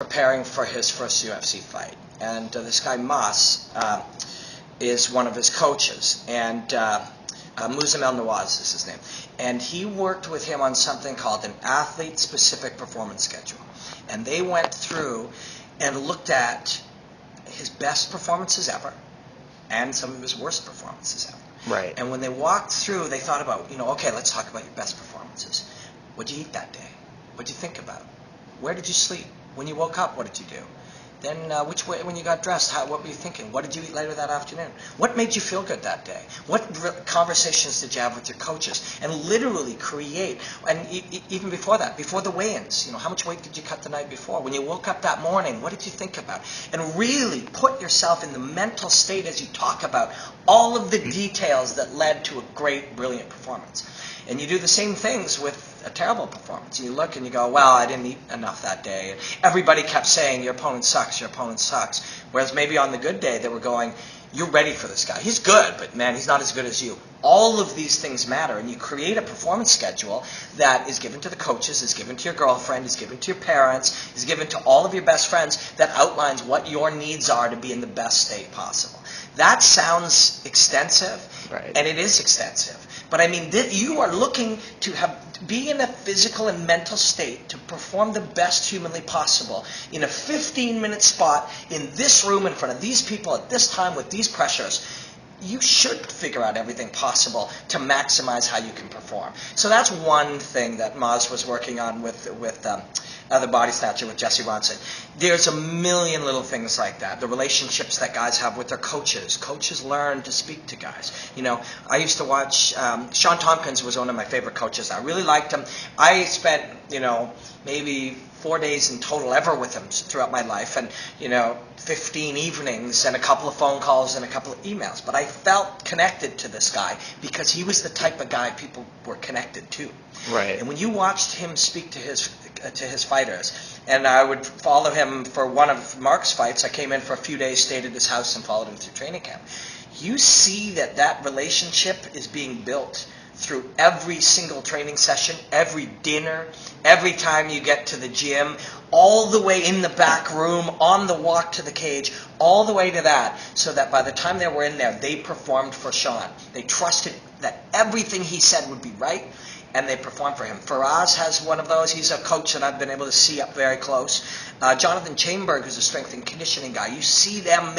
preparing for his first UFC fight, and this guy Moss is one of his coaches, and Muzamel Nawaz is his name, and he worked with him on something called an athlete-specific performance schedule, and they went through and looked at his best performances ever and some of his worst performances ever. Right. And when they walked through, they thought about, okay, let's talk about your best performances. What did you eat that day? What did you think about? Where did you sleep? When you woke up, what did you do? Then which way, when you got dressed, what were you thinking? What did you eat later that afternoon? What made you feel good that day? What conversations did you have with your coaches? And literally create, and even before that, before the weigh-ins, how much weight did you cut the night before? When you woke up that morning, what did you think about? And really put yourself in the mental state as you talk about all of the details that led to a great, brilliant performance. And you do the same things with a terrible performance. You look and you go, well, I didn't eat enough that day. And everybody kept saying, your opponent sucks, your opponent sucks. Whereas maybe on the good day, they were going, you're ready for this guy. He's good, but man, he's not as good as you. All of these things matter, and you create a performance schedule that is given to the coaches, is given to your girlfriend, is given to your parents, is given to all of your best friends, that outlines what your needs are to be in the best state possible. That sounds extensive, right. And it is extensive. But I mean, you are looking to be in a physical and mental state to perform the best humanly possible in a 15-minute spot in this room in front of these people at this time with these pressures. You should figure out everything possible to maximize how you can perform. So that's one thing that Maz was working on with the Body Snatcher with Jesse Ronson. There's a million little things like that. The relationships that guys have with their coaches. Coaches learn to speak to guys. I used to watch, Sean Tompkins was one of my favorite coaches. I really liked him. I spent, maybe 4 days in total ever with him throughout my life, and 15 evenings and a couple of phone calls and a couple of emails. But I felt connected to this guy because he was the type of guy people were connected to. Right. And when you watched him speak to his fighters, and I would follow him for one of Mark's fights. I came in for a few days, stayed at his house, and followed him through training camp. You see that relationship is being built through every single training session, every dinner, every time you get to the gym, all the way in the back room, on the walk to the cage, all the way to that, so that by the time they were in there, they performed for Sean. They trusted that everything he said would be right, and they performed for him. Faraz has one of those. He's a coach that I've been able to see up very close. Jonathan Chainberg, who's a strength and conditioning guy, you see them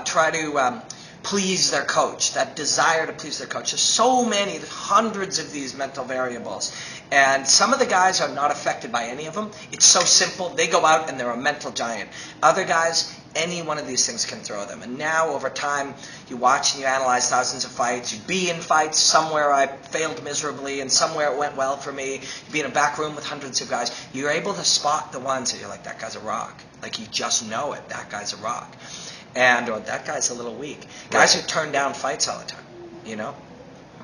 try to please their coach, that desire to please their coach. There's so many, hundreds of these mental variables. And some of the guys are not affected by any of them. It's so simple. They go out and they're a mental giant. Other guys, any one of these things can throw them. And now, over time, you watch and you analyze thousands of fights. You be in fights. Somewhere I failed miserably and somewhere it went well for me. You be in a back room with hundreds of guys. You're able to spot the ones that you're like, that guy's a rock. Like, you just know it. That guy's a rock. Or that guy's a little weak. Guys who turn down fights all the time,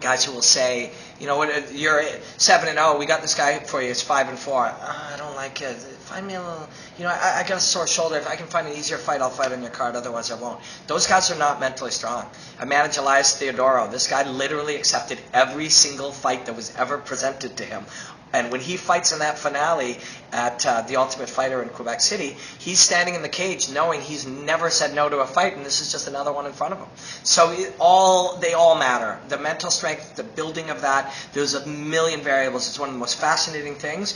Guys who will say, what, you're 7-0, we got this guy for you, it's 5-4. I don't like it. Find me a little, I got a sore shoulder. If I can find an easier fight, I'll fight on your card, otherwise I won't. Those guys are not mentally strong. I manage Elias Theodoro. This guy literally accepted every single fight that was ever presented to him. And when he fights in that finale at The Ultimate Fighter in Quebec City, he's standing in the cage knowing he's never said no to a fight, and this is just another one in front of him. So they all matter. The mental strength, the building of that, there's a million variables. It's one of the most fascinating things.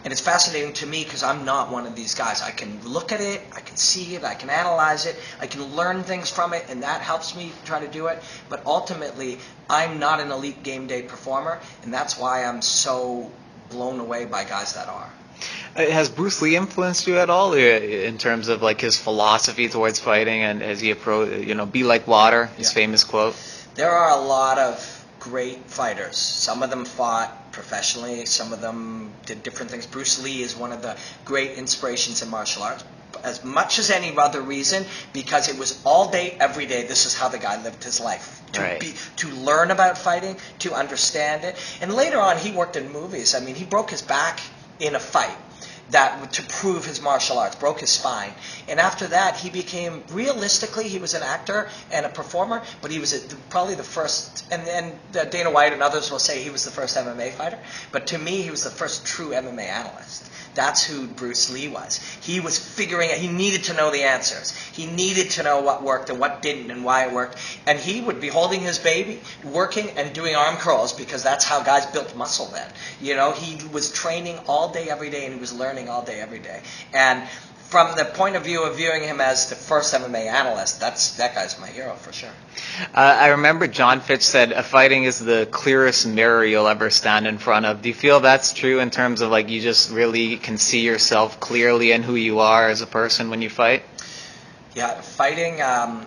And it's fascinating to me because I'm not one of these guys. I can look at it, I can see it, I can analyze it, I can learn things from it, and that helps me try to do it. But ultimately, I'm not an elite game day performer, and that's why I'm so blown away by guys that are. Has Bruce Lee influenced you at all in terms of like his philosophy towards fighting, and as he approached, be like water, his famous quote? There are a lot of great fighters. Some of them fought professionally, some of them did different things. Bruce Lee is one of the great inspirations in martial arts, as much as any other reason, because it was all day, every day. This is how the guy lived his life. To learn about fighting, to understand it. And later on, he worked in movies. I mean, he broke his back in a fight that to prove his martial arts, broke his spine. And after that, he became, realistically, he was an actor and a performer, but he was probably the first, and Dana White and others will say he was the first MMA fighter, but to me, he was the first true MMA analyst. That's who Bruce Lee was. He was figuring out, he needed to know the answers. He needed to know what worked and what didn't and why it worked. And he would be holding his baby, working and doing arm curls because that's how guys built muscle then. You know, he was training all day, every day, and he was learning all day, every day. And from the point of view of viewing him as the first MMA analyst, that guy's my hero for sure. I remember John Fitch said, fighting is the clearest mirror you'll ever stand in front of. Do you feel that's true in terms of like you just really can see yourself clearly and who you are as a person when you fight? Yeah, fighting, I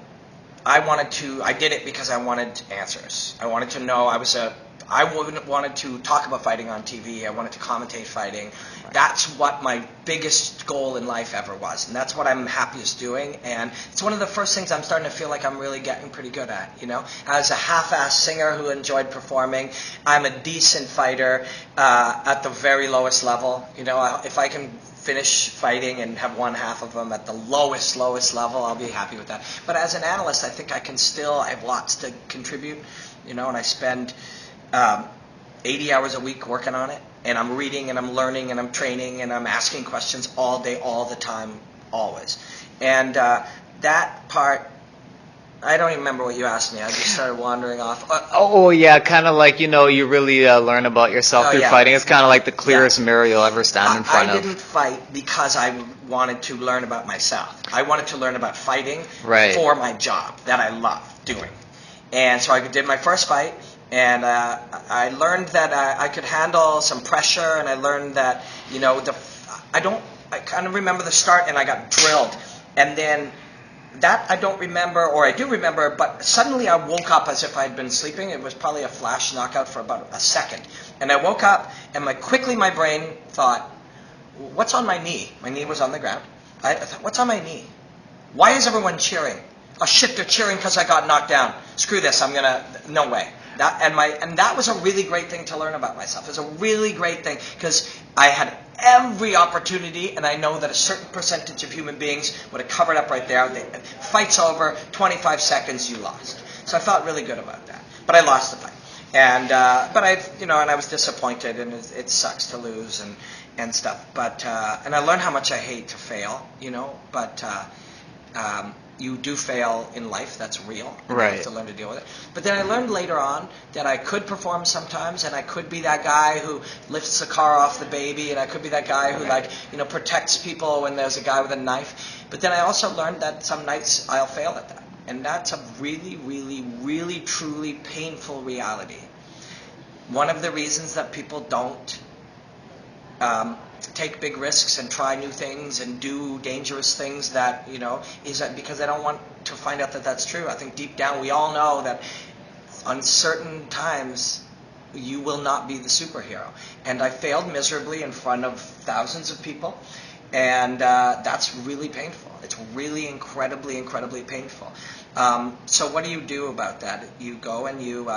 did it because I wanted answers. I wanted to know, I wanted to talk about fighting on TV. I wanted to commentate fighting. That's what my biggest goal in life ever was, and that's what I'm happiest doing. And it's one of the first things I'm starting to feel like I'm really getting pretty good at. You know, as a half-assed singer who enjoyed performing, I'm a decent fighter at the very lowest level. You know, if I can finish fighting and have one half of them at the lowest level, I'll be happy with that. But as an analyst, I think I have lots to contribute. You know, and I spend 80 hours a week working on it, and I'm reading and I'm learning and I'm training and I'm asking questions all day, all the time, always. And that part, I don't even remember what you asked me. I just started wandering off. Yeah, kind of like, you know, you really learn about yourself through fighting. It's kind of like the clearest mirror you'll ever stand in front of. I didn't fight because I wanted to learn about myself. I wanted to learn about fighting for my job that I love doing. And so I did my first fight. And I learned that I could handle some pressure, and I learned that, you know, I kind of remember the start, and I got drilled. And then that I don't remember, or I do remember, but suddenly I woke up as if I had been sleeping. It was probably a flash knockout for about a second. And I woke up, and quickly my brain thought, what's on my knee? My knee was on the ground. I thought, what's on my knee? Why is everyone cheering? Oh, shit, they're cheering because I got knocked down. Screw this, no way. And that was a really great thing to learn about myself. It was a really great thing because I had every opportunity, and I know that a certain percentage of human beings would have covered up right there. Fight's over, 25 seconds, you lost. So I felt really good about that. But I lost the fight. And and I was disappointed, and it sucks to lose and stuff. But and I learned how much I hate to fail, you know. But you do fail in life. That's real. Right. You have to learn to deal with it. But then I learned later on that I could perform sometimes, and I could be that guy who lifts the car off the baby, and I could be that guy who protects people when there's a guy with a knife. But then I also learned that some nights I'll fail at that, and that's a really, really, really, truly painful reality. One of the reasons that people don't take big risks and try new things and do dangerous things is that because they don't want to find out that that's true. I think deep down we all know that on certain times you will not be the superhero. And I failed miserably in front of thousands of people, and that's really painful. It's really incredibly, incredibly painful. So what do you do about that? You go and you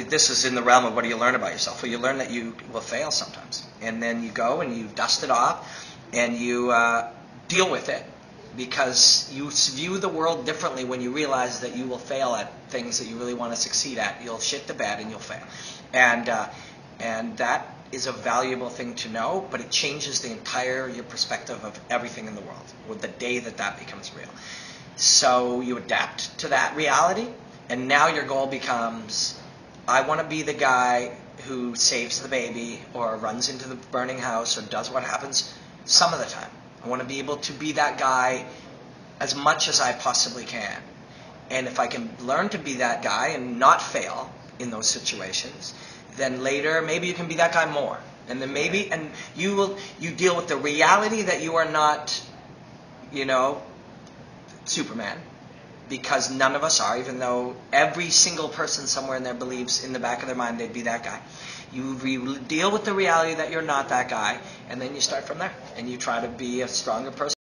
this is in the realm of what do you learn about yourself? Well, you learn that you will fail sometimes. And then you go and you dust it off and you deal with it, because you view the world differently when you realize that you will fail at things that you really want to succeed at. You'll shit the bed and you'll fail. And that is a valuable thing to know, but it changes your perspective of everything in the world with the day that becomes real. So you adapt to that reality, and now your goal becomes, I want to be the guy who saves the baby or runs into the burning house or does what happens some of the time. I want to be able to be that guy as much as I possibly can. And if I can learn to be that guy and not fail in those situations, then later maybe you can be that guy more. And then you deal with the reality that you are not, Superman. Because none of us are, even though every single person somewhere in there believes in the back of their mind they'd be that guy. You deal with the reality that you're not that guy, and then you start from there. And you try to be a stronger person.